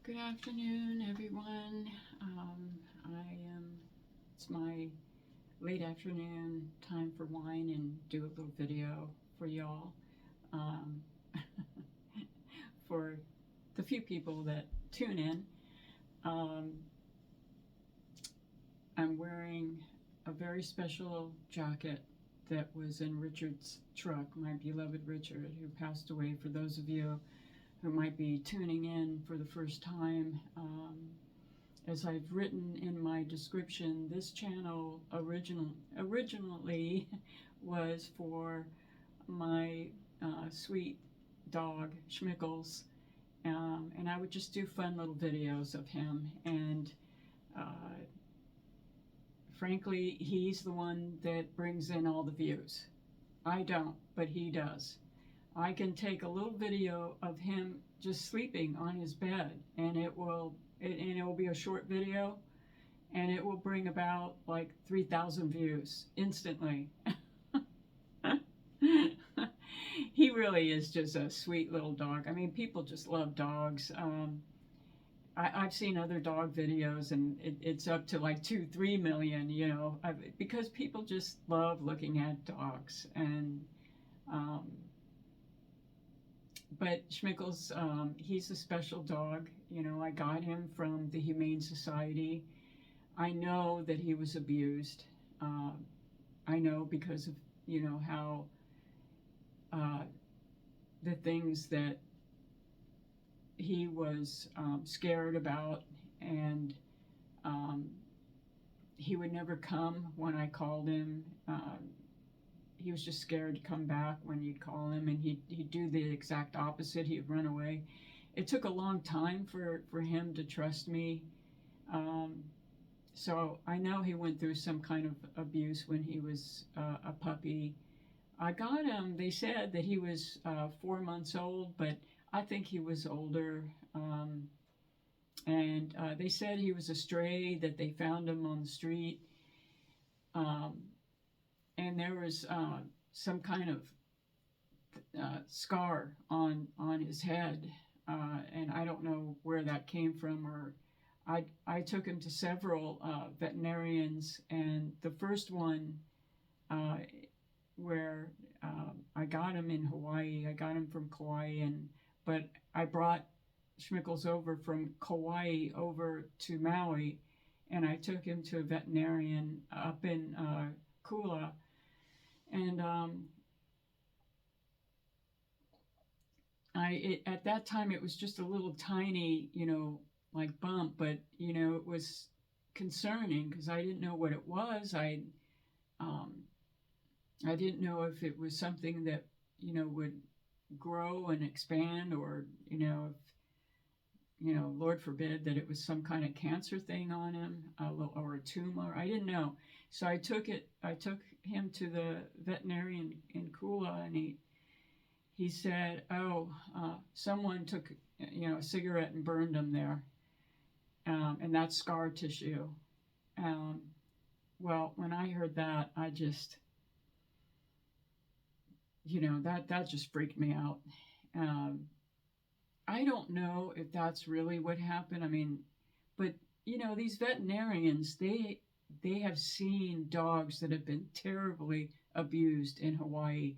Good afternoon, everyone. It's my late afternoon time for wine and do a little video for y'all. Um, for the few people that tune in, um, I'm wearing a very special jacket that was in Richard's truck, my beloved Richard, who passed away. For those of you who might be tuning in for the first time, as I've written in my description, this channel originally was for my sweet dog, Schmickles, and I would just do fun little videos of him, and frankly, he's the one that brings in all the views. I don't, but he does. I can take a little video of him just sleeping on his bed, and it will be a short video, and it will bring about like 3,000 views instantly. He really is just a sweet little dog. I mean, people just love dogs. I've seen other dog videos, and it's up to like 2-3 million, because people just love looking at dogs. And but Schmickles, he's a special dog. I got him from the Humane Society. I know that he was abused. I know because of, how the things that he was scared about, and he would never come when I called him. He was just scared to come back when you'd call him, and he'd do the exact opposite. He'd run away. It took a long time for him to trust me. So I know he went through some kind of abuse when he was a puppy. I got him, they said that he was 4 months old, but I think he was older. And they said he was a stray, that they found him on the street. And there was some kind of scar on his head, and I don't know where that came from. Or I took him to several veterinarians, and the first one where I got him in Hawaii, I got him from Kauai, but I brought Schmickles over from Kauai over to Maui, and I took him to a veterinarian up in Kula. And at that time it was just a little tiny, like bump, but it was concerning because I didn't know what it was. I didn't know if it was something that would grow and expand, or if Lord forbid that it was some kind of cancer thing on him, or a tumor. I didn't know. So I took him to the veterinarian in Kula, and he said, someone took a cigarette and burned him there, and that's scar tissue. Well, when I heard that, I just that just freaked me out. I don't know if that's really what happened. I mean, but these veterinarians, they have seen dogs that have been terribly abused in Hawaii.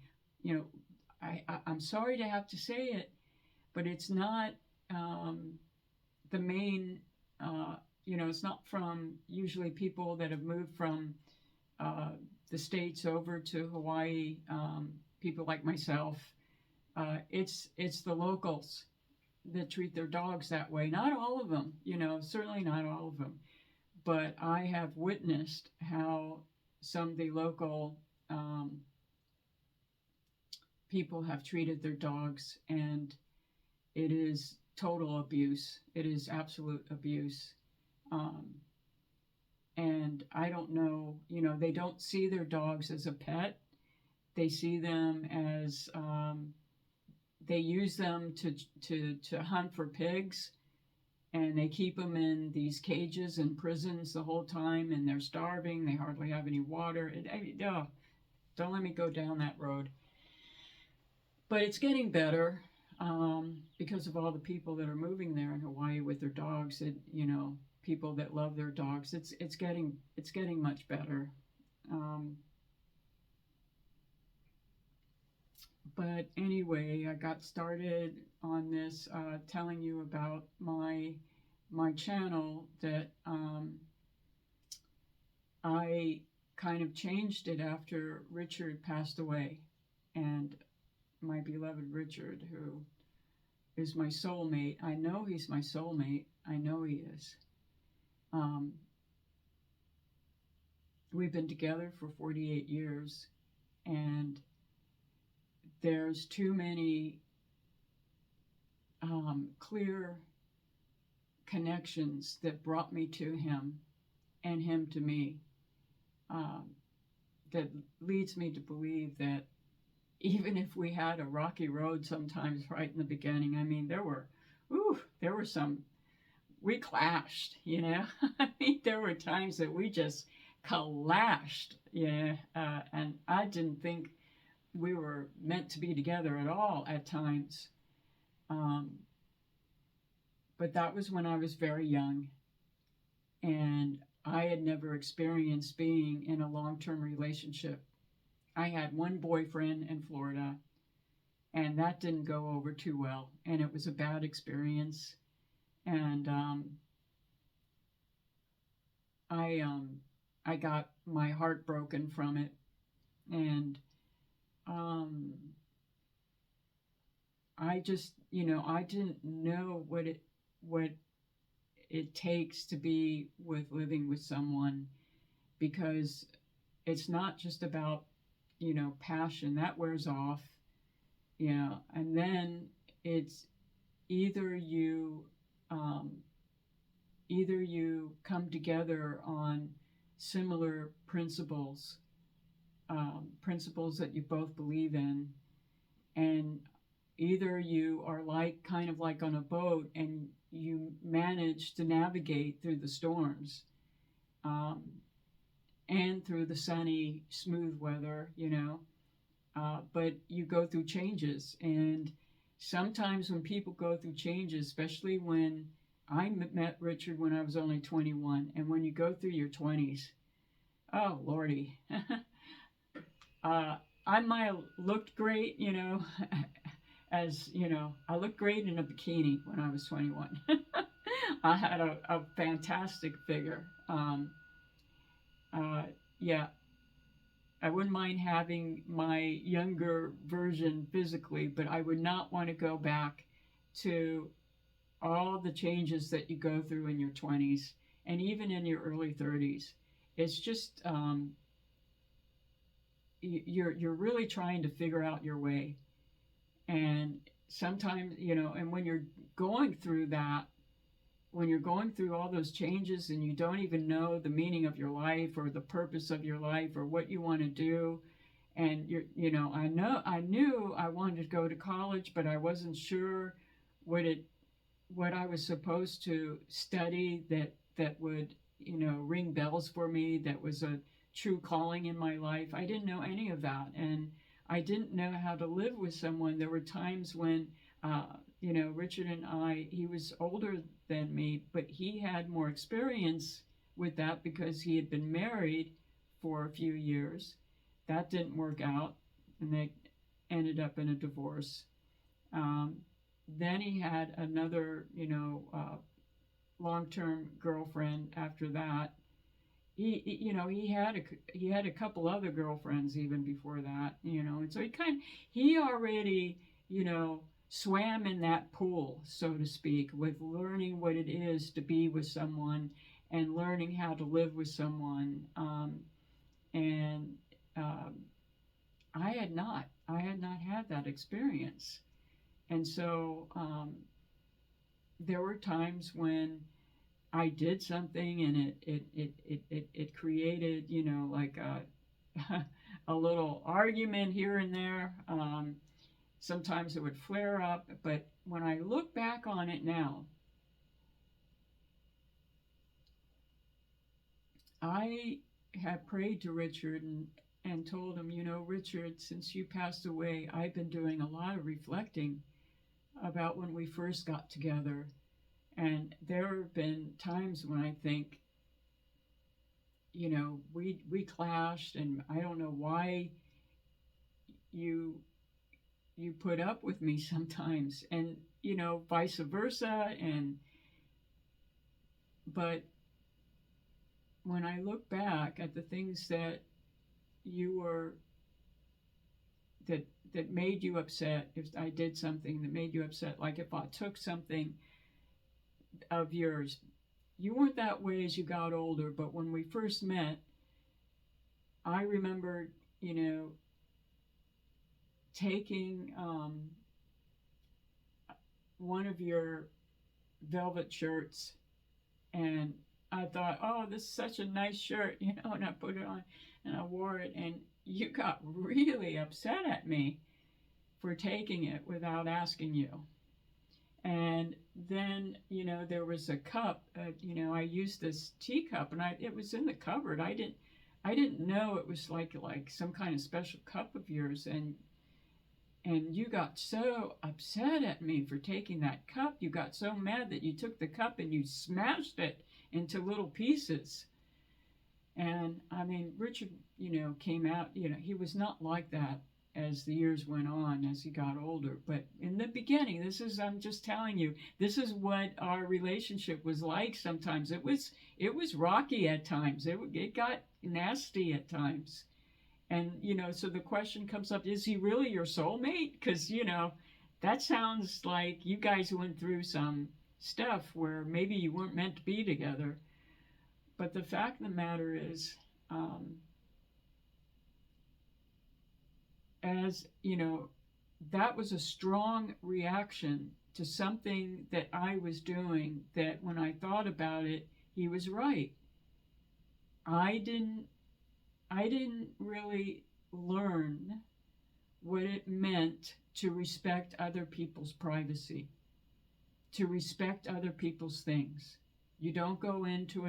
I'm sorry to have to say it, but it's not the main, it's not from usually people that have moved from the States over to Hawaii, people like myself. It's the locals that treat their dogs that way. Not all of them, certainly not all of them. But I have witnessed how some of the local people have treated their dogs, and it is total abuse. It is absolute abuse. And I don't know, they don't see their dogs as a pet. They see them as, they use them to hunt for pigs, and they keep them in these cages and prisons the whole time, and they're starving. They hardly have any water. Don't let me go down that road. But it's getting better. because of all the people that are moving there in Hawaii with their dogs. And people that love their dogs. It's getting much better. Um, but anyway, I got started on this, telling you about my channel that I kind of changed it after Richard passed away, and my beloved Richard, who is my soulmate. I know he's my soulmate. I know he is. Um, we've been together for 48 years, and there's too many clear connections that brought me to him and him to me, um, that leads me to believe that even if we had a rocky road sometimes right in the beginning, I mean, there were some, we clashed. I mean, there were times that we just clashed, and I didn't think we were meant to be together at all at times. Um, but that was when I was very young, and I had never experienced being in a long-term relationship. I had one boyfriend in Florida, and that didn't go over too well, and it was a bad experience. And I I got my heart broken from it, and um, I just I didn't know what it takes to be with living with someone, because it's not just about passion that wears off, and then it's either you um, either you come together on similar principles that you both believe in, and either you are like kind of like on a boat and you manage to navigate through the storms, um, and through the sunny, smooth weather, but you go through changes. And sometimes when people go through changes, especially when I met Richard when I was only 21, and when you go through your 20s, oh, Lordy. uh, I might have looked great, I looked great in a bikini when I was 21. I had a fantastic figure. Uh, yeah, I wouldn't mind having my younger version physically, but I would not want to go back to all the changes that you go through in your 20s and even in your early 30s. It's just you're really trying to figure out your way, and sometimes and going through that when you're going through all those changes and you don't even know the meaning of your life or the purpose of your life or what you want to do, and I knew I wanted to go to college, but I wasn't sure what it what I was supposed to study that would ring bells for me, that was a true calling in my life. I didn't know any of that, and I didn't know how to live with someone. There were times when Richard and he was older than me, but he had more experience with that because he had been married for a few years. That didn't work out, and they ended up in a divorce. Um, then he had another, long-term girlfriend after that. He had a couple other girlfriends even before that, and so he already, swam in that pool, so to speak, with learning what it is to be with someone and learning how to live with someone. And I had not had that experience, and so there were times when I did something and it created, like a little argument here and there. Sometimes it would flare up, but when I look back on it now, I have prayed to Richard and told him, Richard, since you passed away, I've been doing a lot of reflecting about when we first got together. And there have been times when I think, we clashed, and I don't know why you you put up with me sometimes, and vice versa. And but when I look back at the things that you were that that made you upset, if I did something that made you upset, like if I took something of yours, you weren't that way as you got older, but when we first met, I remember, taking one of your velvet shirts, and I thought, oh, this is such a nice shirt, and I put it on and I wore it, and you got really upset at me for taking it without asking you. And then, there was a cup, I used this teacup, and it was in the cupboard. I didn't know it was like some kind of special cup of yours, and you got so upset at me for taking that cup. You got so mad that you took the cup and you smashed it into little pieces. And I mean, Richard, came out, he was not like that as the years went on, as he got older. But in the beginning, I'm just telling you, this is what our relationship was like sometimes. It was rocky at times. It got nasty at times. And, so the question comes up, is he really your soulmate? Because, that sounds like you guys went through some stuff where maybe you weren't meant to be together. But the fact of the matter is, as that was a strong reaction to something that I was doing, that when I thought about it, he was right. I didn't really learn what it meant to respect other people's privacy, to respect other people's things. You don't go into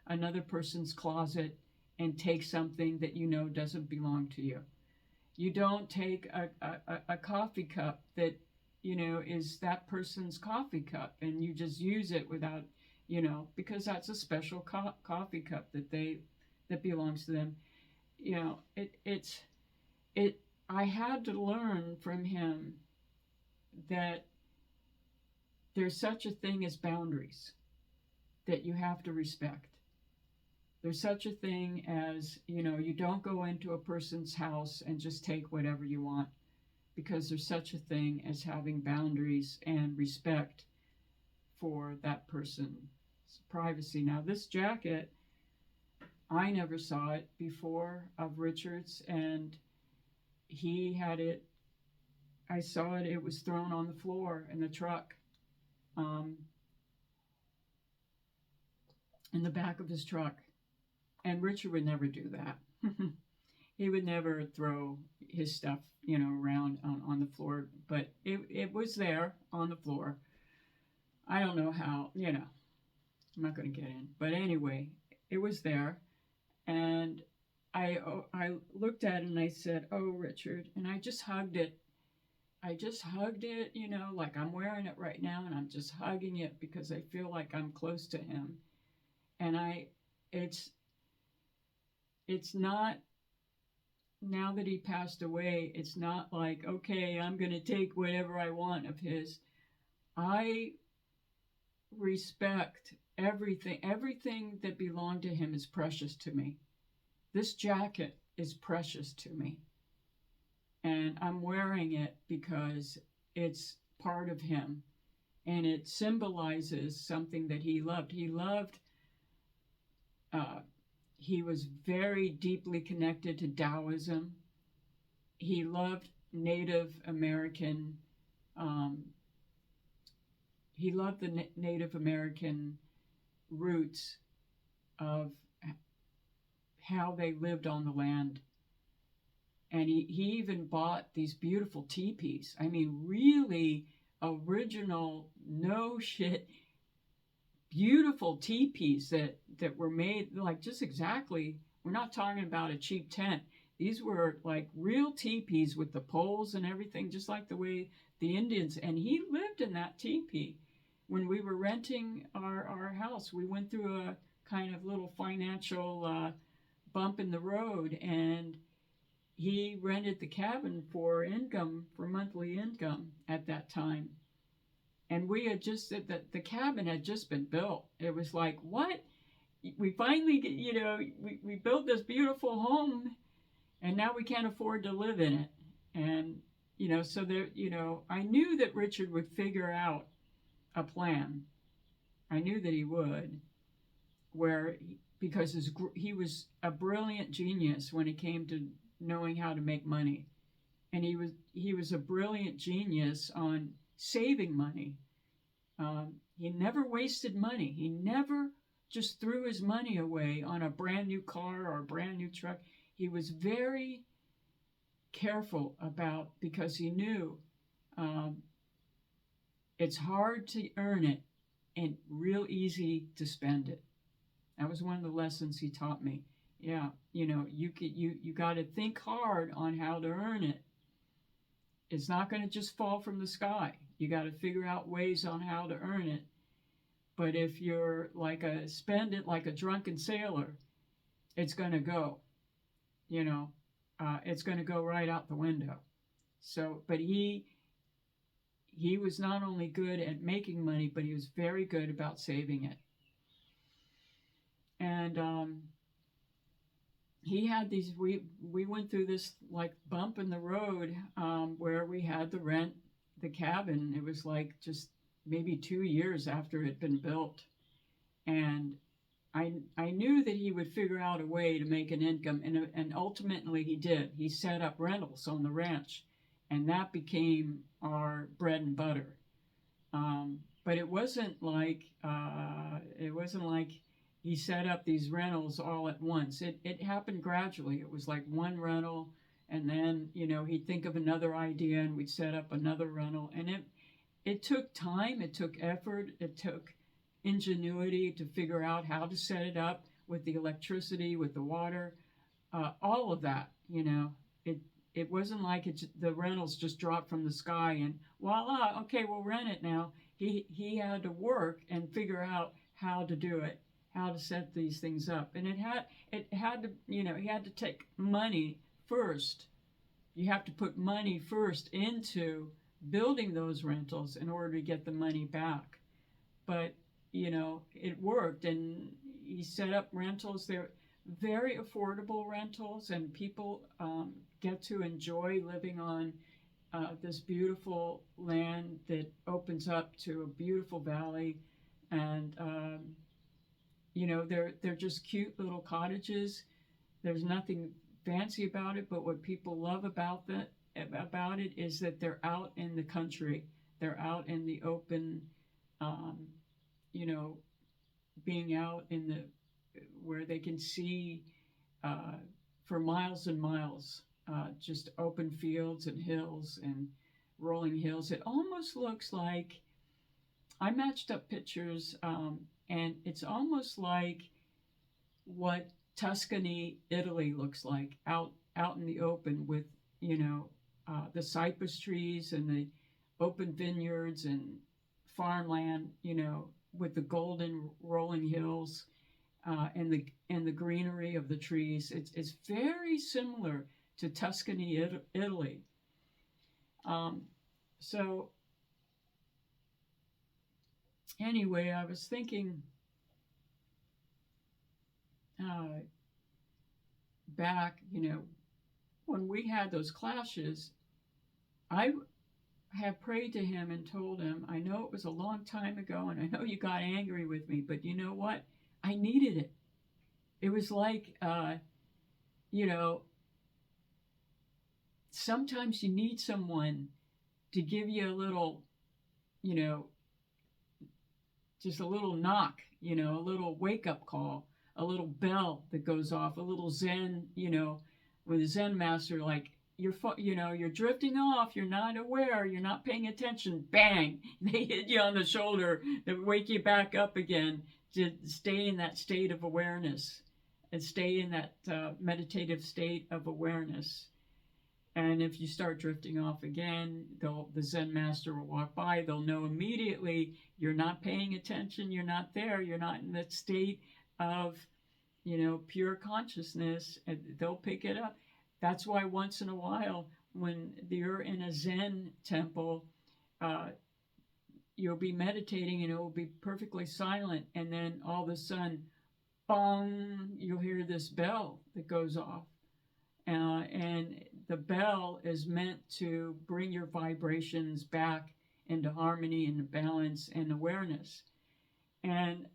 another person's closet and take something that doesn't belong to you. You don't take a coffee cup that is that person's coffee cup, and you just use it without, because that's a special coffee cup that belongs to them. I had to learn from him that there's such a thing as boundaries that you have to respect. There's such a thing as, you don't go into a person's house and just take whatever you want, because there's such a thing as having boundaries and respect for that person's privacy. Now, this jacket, I never saw it before of Richard's, and he had it. I saw it. It was thrown on the floor in the truck, in the back of his truck. And Richard would never do that. He would never throw his stuff, around on the floor. But it was there on the floor. I don't know how, I'm not going to get in. But anyway, it was there. And I looked at it and I said, oh, Richard. And I just hugged it. Like I'm wearing it right now, and I'm just hugging it because I feel like I'm close to him. And it's not, now that he passed away, it's not like, okay, I'm going to take whatever I want of his. I respect everything. Everything that belonged to him is precious to me. This jacket is precious to me. And I'm wearing it because it's part of him. And it symbolizes something that he loved. He was very deeply connected to Taoism. He loved Native American. He loved the Native American roots of how they lived on the land. And he even bought these beautiful teepees. I mean, really original, no shit, beautiful teepees that were made like just exactly. We're not talking about a cheap tent. These were like real teepees with the poles and everything, just like the way the Indians, and he lived in that teepee. When we were renting our house, we went through a kind of little financial bump in the road, and he rented the cabin for income, for monthly income at that time. And we had just, the cabin had just been built. It was like, what? We finally, we built this beautiful home, and now we can't afford to live in it. And, so there, I knew that Richard would figure out a plan. I knew that he would, because he was a brilliant genius when it came to knowing how to make money. And he was a brilliant genius on saving money. He never wasted money. He never just threw his money away on a brand new car or a brand new truck. He was very careful because he knew it's hard to earn it and real easy to spend it. That was one of the lessons he taught me. Yeah, you got to think hard on how to earn it. It's not going to just fall from the sky. You got to figure out ways on how to earn it. But if you're spend it like a drunken sailor, it's going to go. It's going to go right out the window. So, but he was not only good at making money, but he was very good about saving it. And he had these, we went through this bump in the road where we had to rent the cabin. It was just maybe 2 years after it had been built. And I knew that he would figure out a way to make an income, and ultimately he did. He set up rentals on the ranch, and that became our bread and butter. But it wasn't like he set up these rentals all at once. It happened gradually. It was like one rental, and then he'd think of another idea, and we'd set up another rental. And it took time, it took effort, it took ingenuity to figure out how to set it up with the electricity, with the water, all of that. It wasn't like the rentals just dropped from the sky and voila, okay, we'll rent it now. He had to work and figure out how to do it, how to set these things up. And it had to, he had to take money first. You have to put money first into building those rentals in order to get the money back. But, it worked, and he set up rentals. They're very affordable rentals, and people get to enjoy living on this beautiful land that opens up to a beautiful valley. And they're just cute little cottages. There's nothing fancy about it, but what people love about it is that they're out in the country. They're out in the open, being out in where they can see for miles and miles, just open fields and hills and rolling hills. It almost looks like, I matched up pictures, and it's almost like what Tuscany, Italy looks like out in the open with, the cypress trees and the open vineyards and farmland, with the golden rolling hills and the greenery of the trees. It's very similar to Tuscany, Italy. So anyway, I was thinking back, when we had those clashes, I have prayed to him and told him, I know it was a long time ago, and I know you got angry with me, but you know what? I needed it. It was like, sometimes you need someone to give you a little, just a little knock, a little wake-up call, a little bell that goes off, a little Zen, with a Zen master, like, you're drifting off, you're not aware, you're not paying attention, bang, they hit you on the shoulder to wake you back up again, to stay in that state of awareness and stay in that meditative state of awareness. And if you start drifting off again, the Zen master will walk by. They'll know immediately you're not paying attention. You're not there. You're not in that state of, pure consciousness. And they'll pick it up. That's why once in a while, when you're in a Zen temple, uh, you'll be meditating and it will be perfectly silent. And then all of a sudden, bong, you'll hear this bell that goes off. And the bell is meant to bring your vibrations back into harmony and balance and awareness. And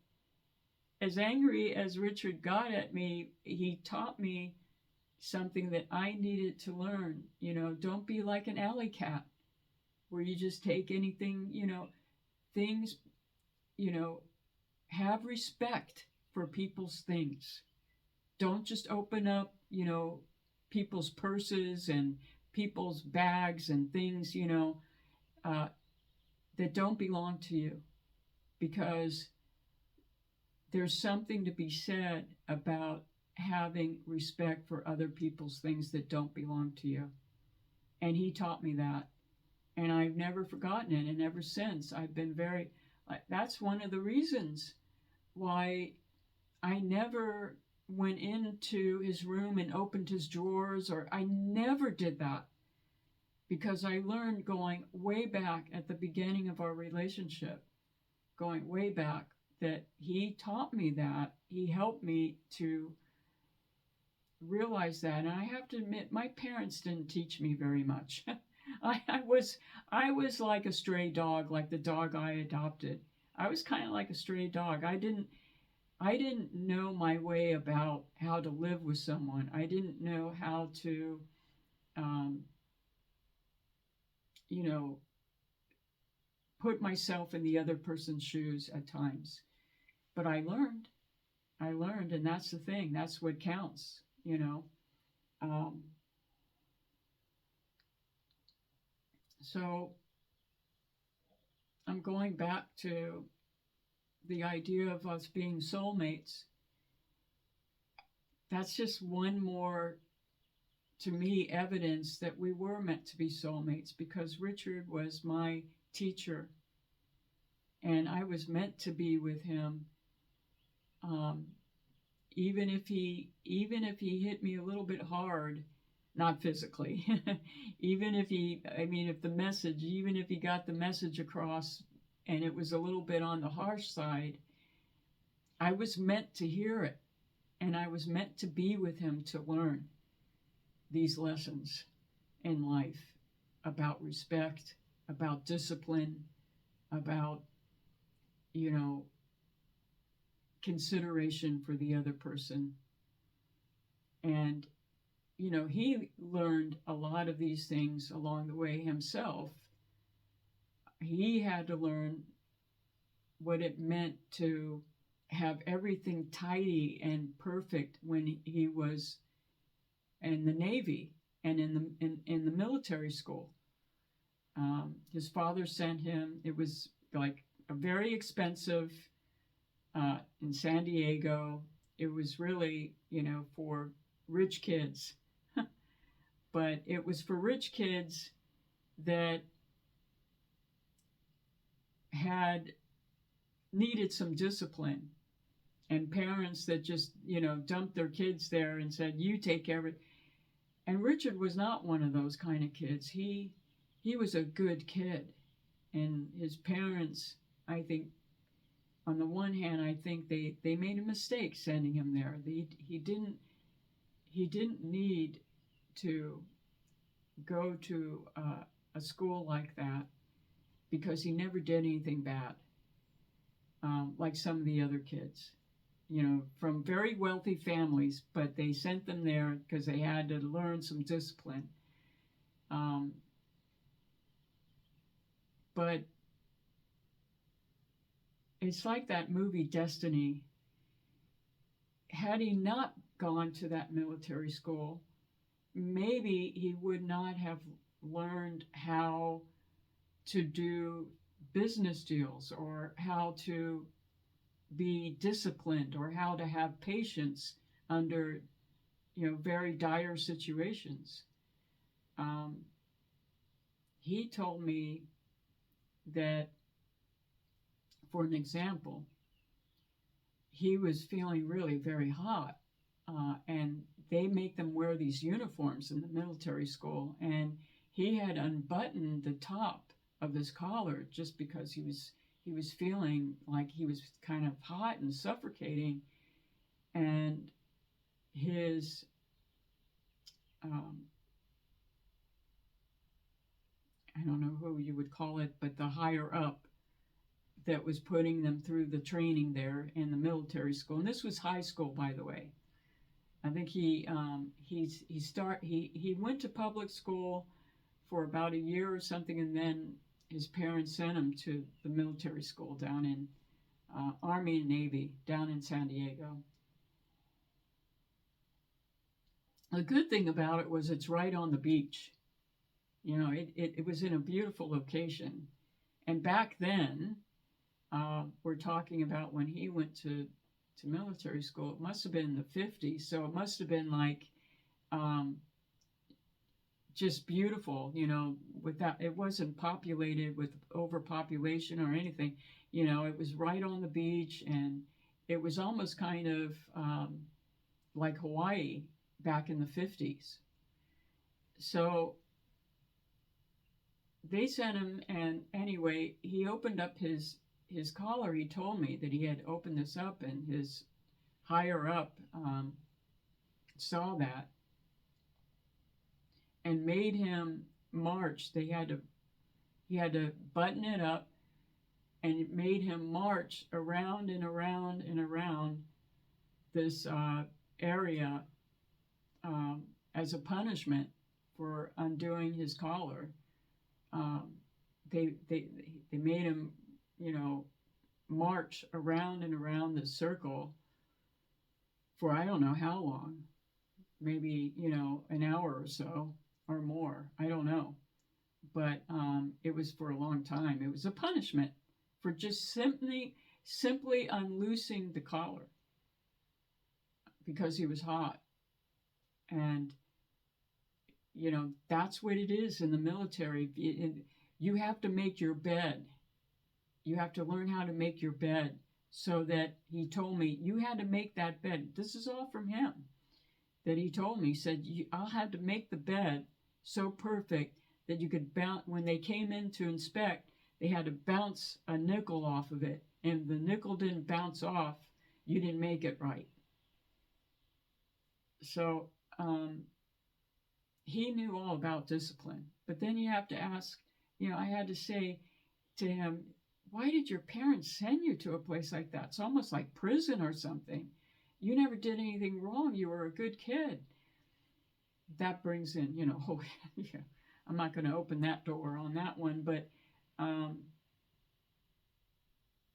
as angry as Richard got at me, he taught me something that I needed to learn. Don't be like an alley cat where you just take anything, things, have respect for people's things. Don't just open up, people's purses and people's bags and things, that don't belong to you, because there's something to be said about having respect for other people's things that don't belong to you. And he taught me that. And I've never forgotten it. And ever since, I've been that's one of the reasons why I never went into his room and opened his drawers, or I never did that, because I learned going way back at the beginning of our relationship, going way back, that he taught me that. He helped me to realize that. And I have to admit, my parents didn't teach me very much. I was like a stray dog, like the dog I adopted. I was kind of like a stray dog. I didn't know my way about how to live with someone. I didn't know how to, put myself in the other person's shoes at times. But I learned, and that's the thing. That's what counts, So I'm going back to the idea of us being soulmates. That's just one more, to me, evidence that we were meant to be soulmates, because Richard was my teacher and I was meant to be with him. Even if he hit me a little bit hard, not physically, even if he got the message across and it was a little bit on the harsh side, I was meant to hear it, and I was meant to be with him to learn these lessons in life about respect, about discipline, about, consideration for the other person. And, he learned a lot of these things along the way himself. He had to learn what it meant to have everything tidy and perfect when he was in the Navy and in the military school. His father sent him. It was like a very expensive in San Diego. It was really, for rich kids. But it was for rich kids that had needed some discipline, and parents that just, dumped their kids there and said, you take care of it. And Richard was not one of those kind of kids. He was a good kid. And his parents, I think, on the one hand, I think they made a mistake sending him there. He didn't need to go to a school like that, because he never did anything bad, like some of the other kids, from very wealthy families, but they sent them there because they had to learn some discipline. But it's like that movie Destiny. Had he not gone to that military school, maybe he would not have learned how to do business deals, or how to be disciplined, or how to have patience under, very dire situations. um, he told me that, for an example, he was feeling really very hot, and they make them wear these uniforms in the military school, and he had unbuttoned the top of his collar just because he was feeling like he was kind of hot and suffocating, and his um, I don't know who you would call it, but the higher up that was putting them through the training there in the military school, and this was high school, by the way. I think he went to public school for about a year or something, and then his parents sent him to the military school down in Army and Navy down in San Diego. The good thing about it was it's right on the beach. It was in a beautiful location. And back then, we're talking about when he went to military school, it must have been in the 50s. So it must have been like um, just beautiful, without, it wasn't populated with overpopulation or anything. It was right on the beach, and it was almost kind of like Hawaii back in the 50s. So they sent him, and anyway, he opened up his collar. He told me that he had opened this up, and his higher up saw that and made him march. He had to button it up, and it made him march around and around and around this area as a punishment for undoing his collar. Um, they made him, march around and around the circle for I don't know how long, maybe an hour or so or more. I don't know, but it was for a long time. It was a punishment for just simply unloosing the collar because he was hot. And that's what it is in the military. You have to make your bed. You have to learn how to make your bed, so that he told me you had to make that bed. This is all from him. That he told me, he said, I'll have to make the bed so perfect that you could bounce. When they came in to inspect, they had to bounce a nickel off of it. And if the nickel didn't bounce off, you didn't make it right. So he knew all about discipline. But then you have to ask, I had to say to him, why did your parents send you to a place like that? It's almost like prison or something. You never did anything wrong. You were a good kid. That brings in, yeah, I'm not going to open that door on that one, but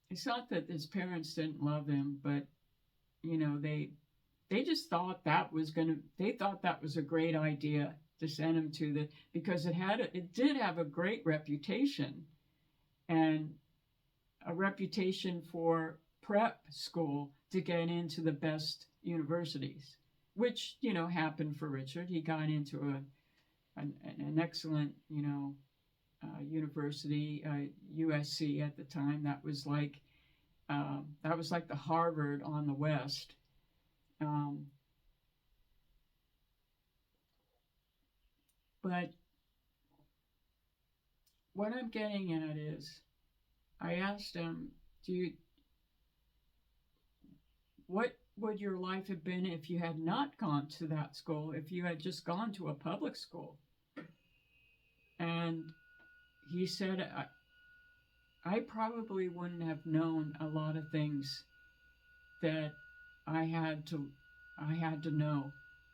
it's not that his parents didn't love him, but they just thought they thought that was a great idea to send him to because it did have a great reputation, and a reputation for prep school to get into the best universities, which happened for Richard. He got into an excellent university, USC at the time. That was like the Harvard on the West. But what I'm getting at is, I asked him, what would your life have been if you had not gone to that school, if you had just gone to a public school? And he said, I probably wouldn't have known a lot of things that I had to know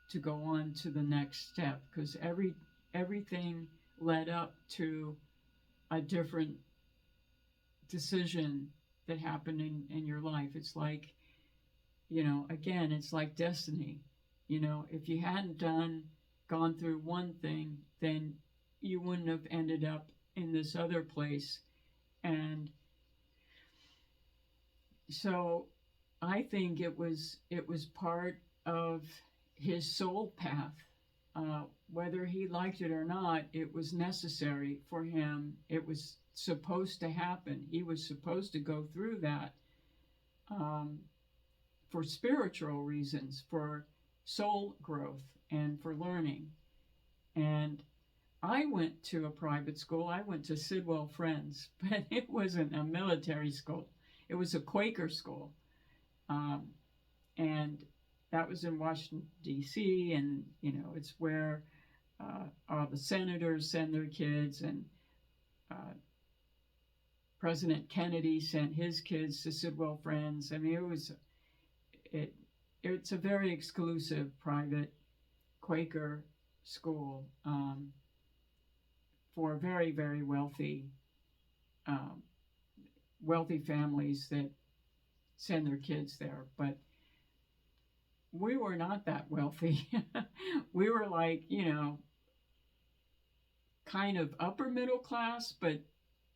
to go on to the next step, because everything led up to a different decision that happened in your life. It's like, again, it's like destiny. If you hadn't gone through one thing, then you wouldn't have ended up in this other place. And so I think it was part of his soul path, whether he liked it or not, it was necessary for him. It was supposed to happen. He was supposed to go through that um, for spiritual reasons, for soul growth, and for learning. And I went to a private school. I went to Sidwell Friends, but it wasn't a military school. It was a Quaker school. Um, and that was in Washington, D.C., and, it's where all the senators send their kids, and uh, President Kennedy sent his kids to Sidwell Friends. I mean, it it's a very exclusive private Quaker school for very, very um, wealthy families that send their kids there. But we were not that wealthy. We were like, kind of upper middle class, but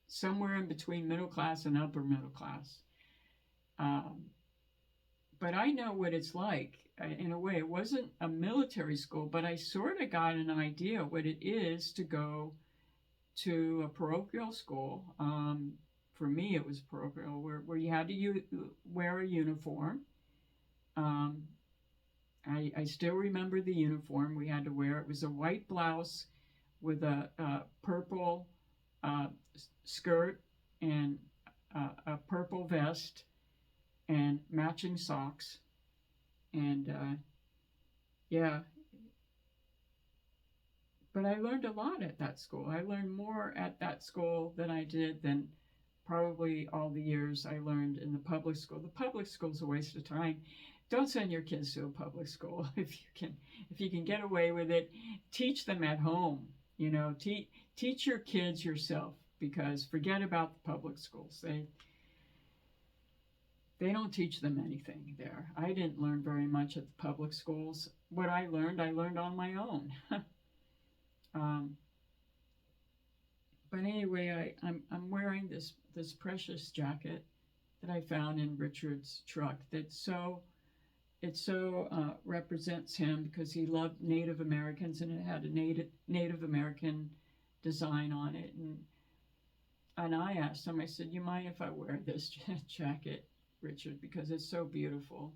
somewhere in between middle class and upper middle class. Um, but I know what it's like. In a way, it wasn't a military school, but I sort of got an idea what it is to go to a parochial school. For me, it was parochial, where you had to wear a uniform. Um, I still remember the uniform we had to wear. It was a white blouse with a purple uh, skirt and a purple vest and matching socks. And yeah, but I learned a lot at that school. I learned more at that school than I did than probably all the years I learned in the public school. The public school's a waste of time. Don't send your kids to a public school if you can get away with it. Teach them at home. Teach your kids yourself, because forget about the public schools. They don't teach them anything there. I didn't learn very much at the public schools. What I learned on my own. um, but anyway, I'm wearing this precious jacket that I found in Richard's truck. It so represents him, because he loved Native Americans, and it had a Native American design on it. And I asked him, I said, "You mind if I wear this jacket, Richard, because it's so beautiful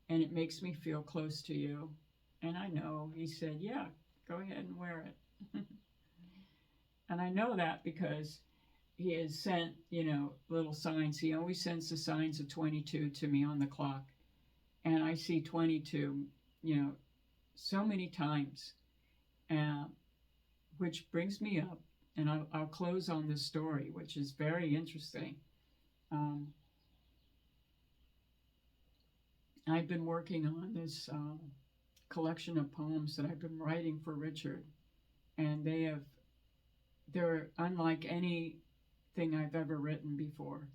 and it makes me feel close to you?" And I know he said, "Yeah, go ahead and wear it." And I know that because he has sent, little signs. He always sends the signs of 22 to me on the clock. And I see 22, so many times, which brings me up. And I'll close on this story, which is very interesting. I've been working on this collection of poems that I've been writing for Richard, and they're unlike anything I've ever written before.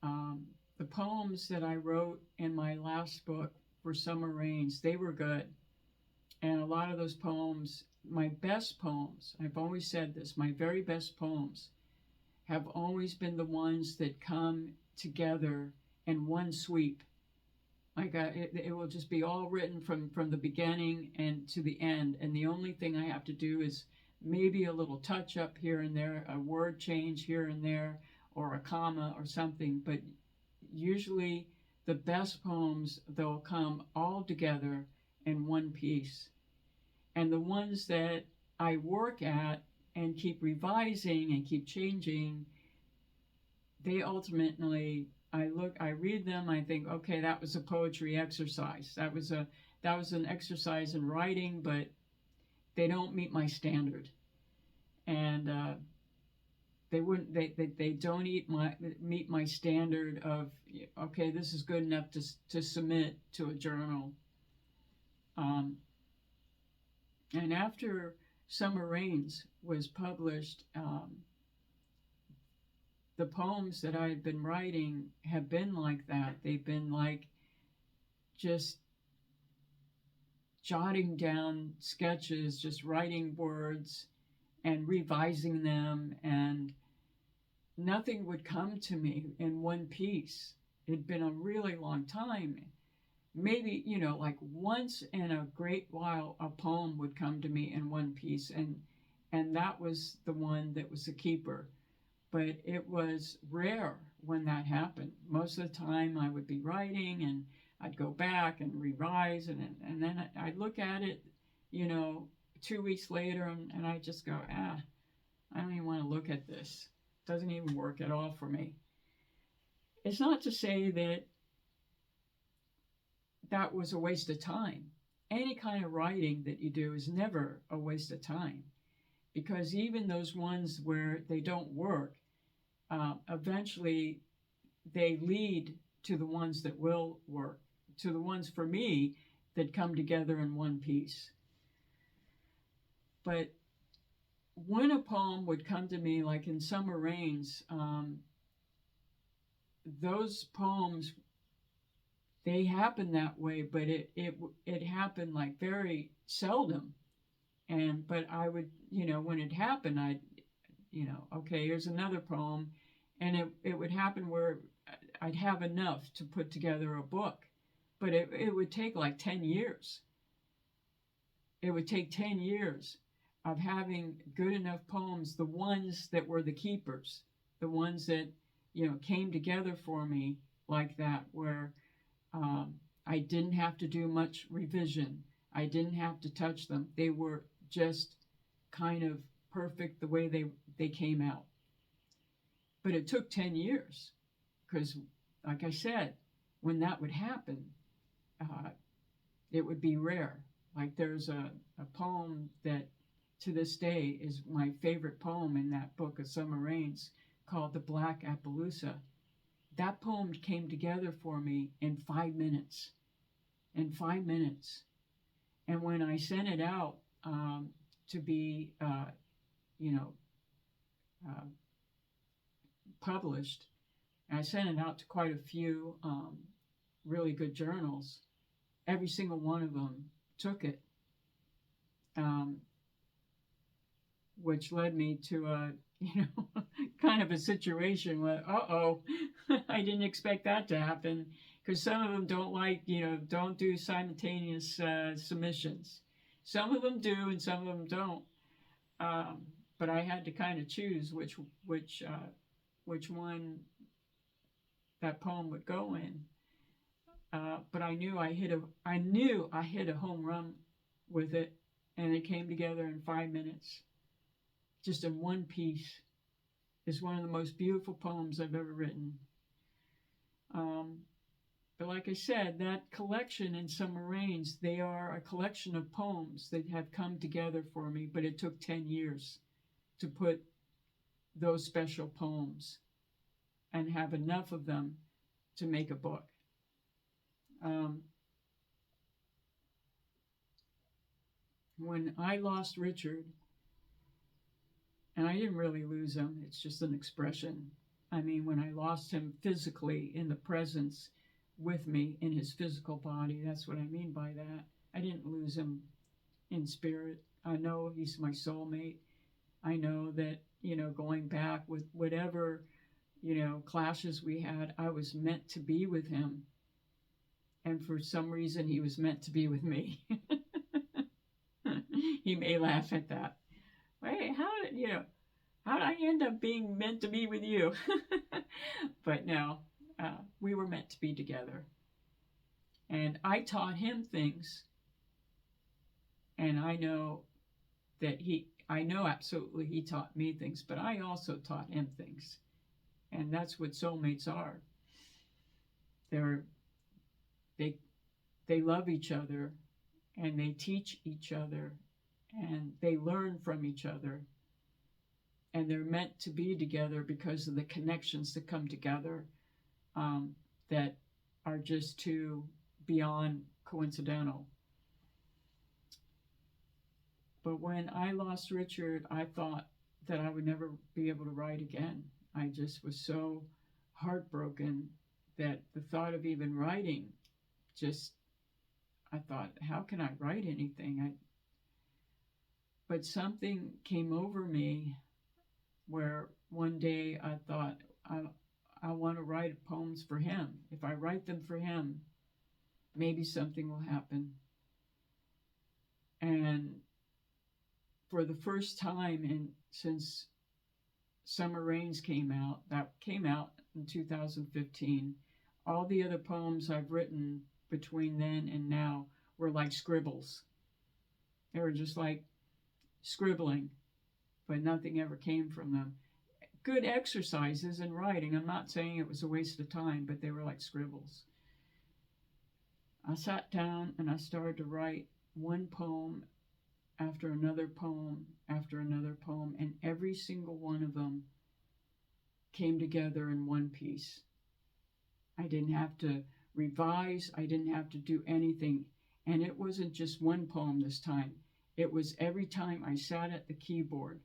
The poems that I wrote in my last book for Summer Rains, they were good. And a lot of those poems, my best poems, I've always said this, my very best poems have always been the ones that come together in one sweep. Like it will just be all written from the beginning and to the end. And the only thing I have to do is maybe a little touch up here and there, a word change here and there, or a comma or something. But usually the best poems, they'll come all together in one piece. And the ones that I work at and keep revising and keep changing, they ultimately, I read them, I think, okay, that was a poetry exercise. That was an exercise in writing, but they don't meet my standard. And they don't meet my standard of, okay, this is good enough to submit to a journal. And after Summer Rains was published, the poems that I had been writing have been like that. They've been like just jotting down sketches, just writing words and revising them, and nothing would come to me in one piece. It'd been a really long time. maybe, like once in a great while, a poem would come to me in one piece, and that was the one that was a keeper. But it was rare when that happened. Most of the time, I would be writing, and I'd go back and revise, and then I'd look at it, you know, 2 weeks later, and I just go, I don't even want to look at this. It doesn't even work at all for me. It's not to say that that was a waste of time. Any kind of writing that you do is never a waste of time, because even those ones where they don't work, eventually they lead to the ones that will work, to the ones for me that come together in one piece. But when a poem would come to me, like in Summer Rains, those poems, they happen that way, but it happened like very seldom. But I would, when it happened, I'd, okay, here's another poem, and it would happen where I'd have enough to put together a book, but it would take like 10 years. It would take 10 years of having good enough poems, the ones that were the keepers, the ones that, came together for me like that, where I didn't have to do much revision. I didn't have to touch them. They were just kind of perfect the way they came out. But it took 10 years because, like I said, when that would happen, it would be rare. Like there's a poem that to this day is my favorite poem in that book of Summer Rains, called The Black Appaloosa. That poem came together for me in 5 minutes. In 5 minutes. And when I sent it out to be, you know, uh, published, and I sent it out to quite a few really good journals, every single one of them took it, which led me to a, kind of a situation where, I didn't expect that to happen, because some of them don't like, don't do simultaneous submissions. Some of them do, and some of them don't. But I had to kind of choose which one that poem would go in. But I knew I hit a home run with it, and it came together in 5 minutes, just in one piece. It's one of the most beautiful poems I've ever written. But like I said, that collection in Summer Rains, they are a collection of poems that have come together for me, but it took 10 years to put those special poems and have enough of them to make a book. When I lost Richard, and I didn't really lose him, it's just an expression. I mean, when I lost him physically in the presence with me in his physical body, that's what I mean by that. I didn't lose him in spirit. I know he's my soulmate. I know that, going back with whatever, clashes we had, I was meant to be with him. And for some reason, he was meant to be with me. He may laugh at that. Wait, how did I end up being meant to be with you? But no, we were meant to be together. And I taught him things. And I know absolutely he taught me things, but I also taught him things. And that's what soulmates are. They love each other, and they teach each other, and they learn from each other, and they're meant to be together because of the connections that come together, that are just too beyond coincidental. But when I lost Richard, I thought that I would never be able to write again. I just was so heartbroken that the thought of even writing, I thought, how can I write anything? But something came over me where one day I thought, I want to write poems for him. If I write them for him, maybe something will happen. And for the first time since Summer Rains that came out in 2015, all the other poems I've written between then and now were like scribbles. They were just like scribbling, but nothing ever came from them. Good exercises in writing. I'm not saying it was a waste of time, but they were like scribbles. I sat down and I started to write one poem after another poem after another poem, and every single one of them came together in one piece. I didn't have to revise, I didn't have to do anything. And it wasn't just one poem this time. It was every time I sat at the keyboard,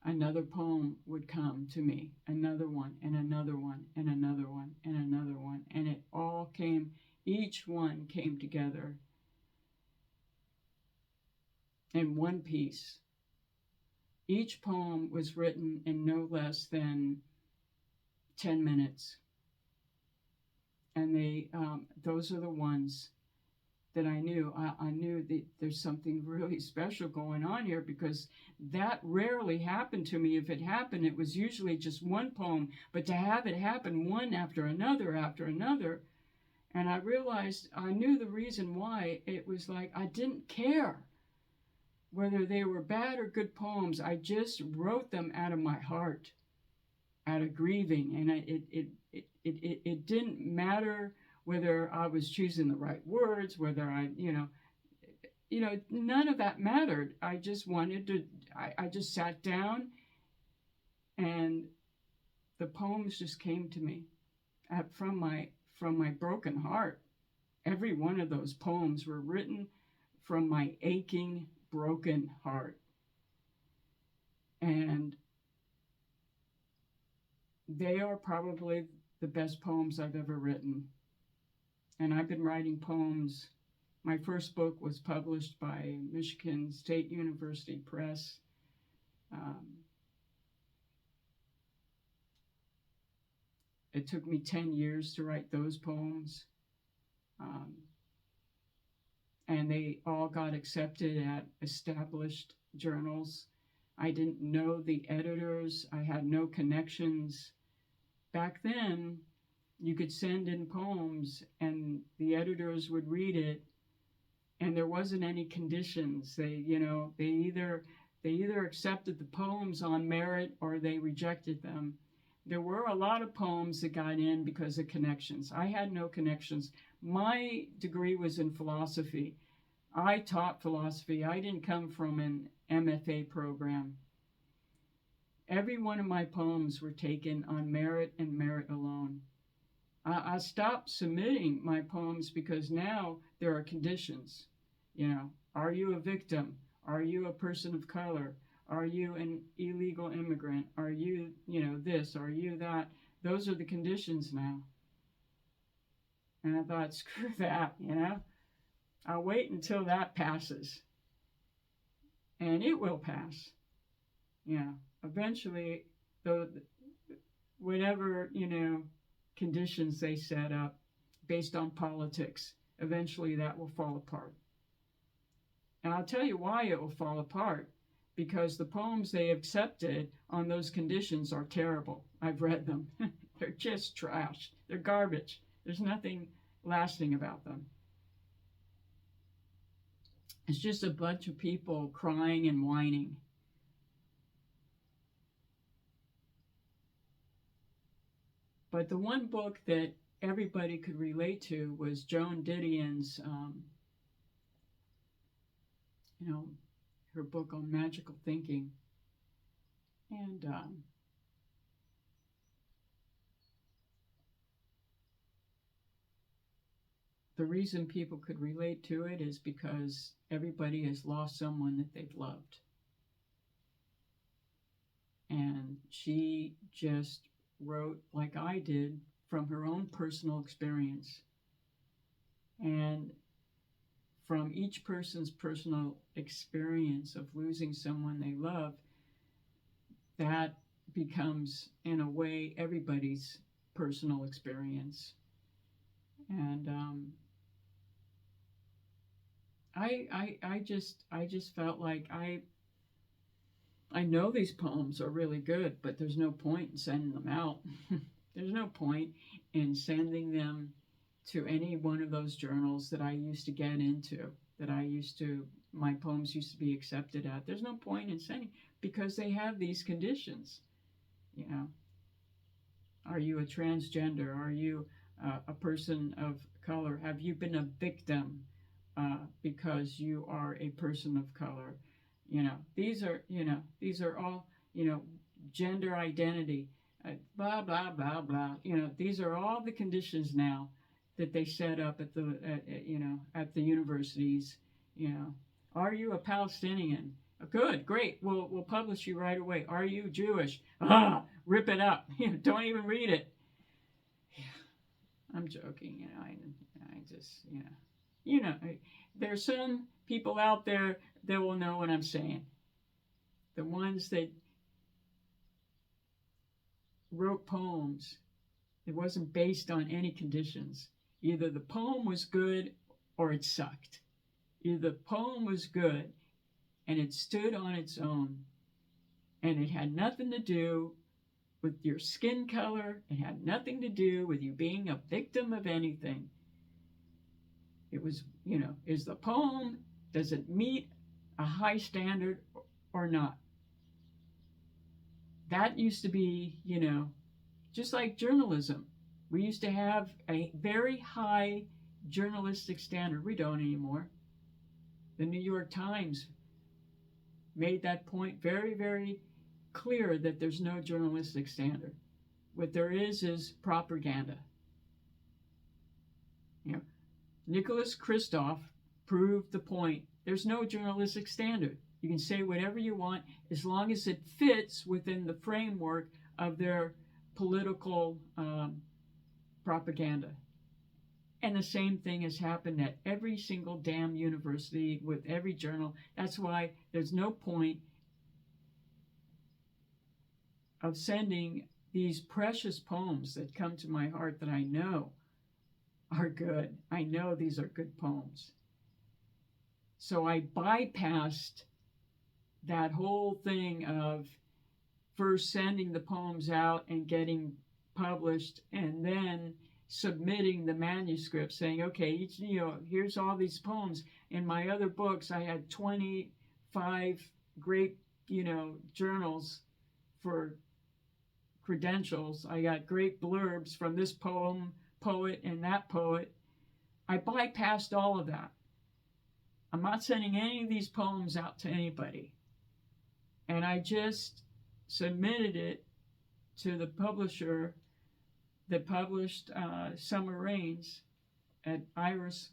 another poem would come to me, another one, and another one, and another one, and another one. And it all came, each one came together in one piece. Each poem was written in no less than 10 minutes. And those are the ones that I knew. I knew that there's something really special going on here, because that rarely happened to me. If it happened, it was usually just one poem, but to have it happen one after another, and I realized, I knew the reason why. It was like I didn't care whether they were bad or good poems. I just wrote them out of my heart, out of grieving, and it didn't matter whether I was choosing the right words, whether none of that mattered. I just wanted to, I just sat down and the poems just came to me from my broken heart. Every one of those poems were written from my aching, broken heart. And they are probably the best poems I've ever written. And I've been writing poems. My first book was published by Michigan State University Press. It took me 10 years to write those poems. And they all got accepted at established journals. I didn't know the editors. I had no connections. Back then, you could send in poems and the editors would read it, and there wasn't any conditions. They either accepted the poems on merit or they rejected them. There were a lot of poems that got in because of connections. I had no connections. My degree was in philosophy. I taught philosophy. I didn't come from an MFA program. Every one of my poems were taken on merit and merit alone. I stopped submitting my poems because now there are conditions. Are you a victim? Are you a person of color? Are you an illegal immigrant? Are you, this? Are you that? Those are the conditions now. And I thought, screw that, I'll wait until that passes. And it will pass. Eventually, whatever, conditions they set up based on politics, eventually that will fall apart. And I'll tell you why it will fall apart. Because the poems they accepted on those conditions are terrible. I've read them. They're just trash. They're garbage. There's nothing lasting about them. It's just a bunch of people crying and whining. But the one book that everybody could relate to was Joan Didion's, her book on magical thinking. And the reason people could relate to it is because everybody has lost someone that they've loved. And she just wrote, like I did, from her own personal experience. And from each person's personal experience of losing someone they love, that becomes, in a way, everybody's personal experience. And I just felt like I know these poems are really good, but there's no point in sending them out. There's no point in sending them to any one of those journals that I used to get into, my poems used to be accepted at. There's no point in sending because they have these conditions. You know, are you a transgender? Are you a person of color? Have you been a victim because you are a person of color? These are all, gender identity, blah, blah, blah, blah. These are all the conditions now that they set up at the universities. Are you a Palestinian? Good, great. We'll publish you right away. Are you Jewish? Rip it up. Don't even read it. Yeah, I'm joking. I just, there's some people out there that will know what I'm saying. The ones that wrote poems, it wasn't based on any conditions. Either the poem was good or it sucked. Either the poem was good and it stood on its own and it had nothing to do with your skin color. It had nothing to do with you being a victim of anything. It was, is the poem, does it meet a high standard or not? That used to be, just like journalism. We used to have a very high journalistic standard. We don't anymore. The New York Times made that point very, very clear that there's no journalistic standard. What there is propaganda. Nicholas Kristof proved the point. There's no journalistic standard. You can say whatever you want as long as it fits within the framework of their political propaganda. And the same thing has happened at every single damn university with every journal. That's why there's no point of sending these precious poems that come to my heart that I know are good. I know these are good poems. So I bypassed that whole thing of first sending the poems out and getting published and then submitting the manuscript saying, okay, here's all these poems. In my other books, I had 25 great, journals for credentials. I got great blurbs from this poet and that poet. I bypassed all of that. I'm not sending any of these poems out to anybody. And I just submitted it to the publisher that published Summer Rains at Iris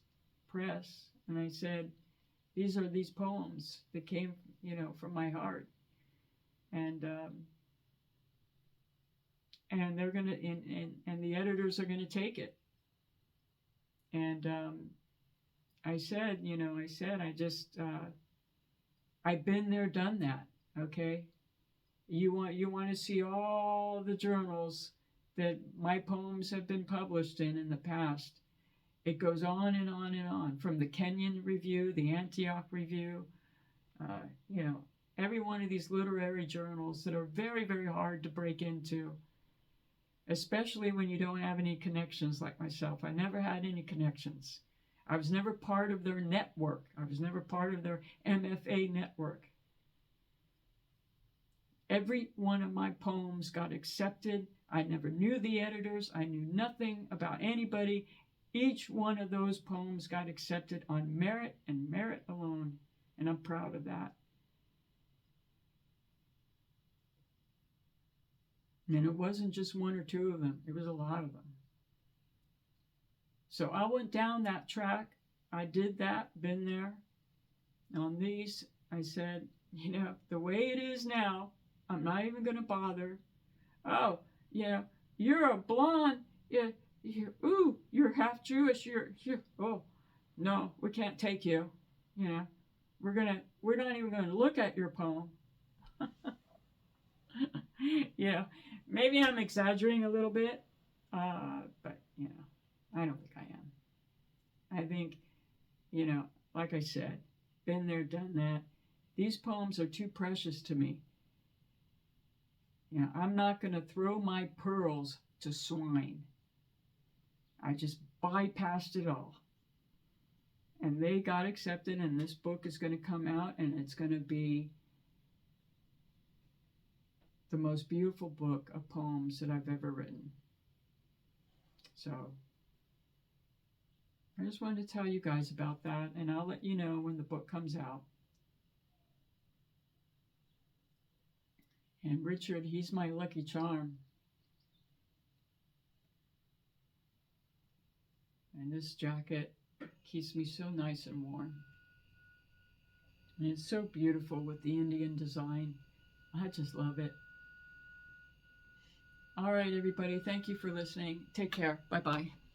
Press. And I said, these are these poems that came, from my heart. And they're going to, and the editors are going to take it. And I said, I've been there, done that. Okay. You want to see all the journals that my poems have been published in the past. It goes on and on and on, from the Kenyon Review, the Antioch Review, every one of these literary journals that are very, very hard to break into, especially when you don't have any connections like myself. I never had any connections. I was never part of their network. I was never part of their MFA network. Every one of my poems got accepted. I never knew the editors. I knew nothing about anybody. Each one of those poems got accepted on merit and merit alone, and I'm proud of that. And it wasn't just one or two of them. It was a lot of them. So I went down that track. I did that, been there. On these, I said, the way it is now, I'm not even going to bother. Oh, you're a blonde. You're half Jewish. Oh, no, we can't take you. We're not even going to look at your poem. Maybe I'm exaggerating a little bit, but I don't think I am. I think, Like I said, been there, done that. These poems are too precious to me. I'm not going to throw my pearls to swine. I just bypassed it all. And they got accepted, and this book is going to come out, and it's going to be the most beautiful book of poems that I've ever written. So I just wanted to tell you guys about that, and I'll let you know when the book comes out. And Richard, he's my lucky charm. And this jacket keeps me so nice and warm. And it's so beautiful with the Indian design. I just love it. All right, everybody. Thank you for listening. Take care. Bye-bye.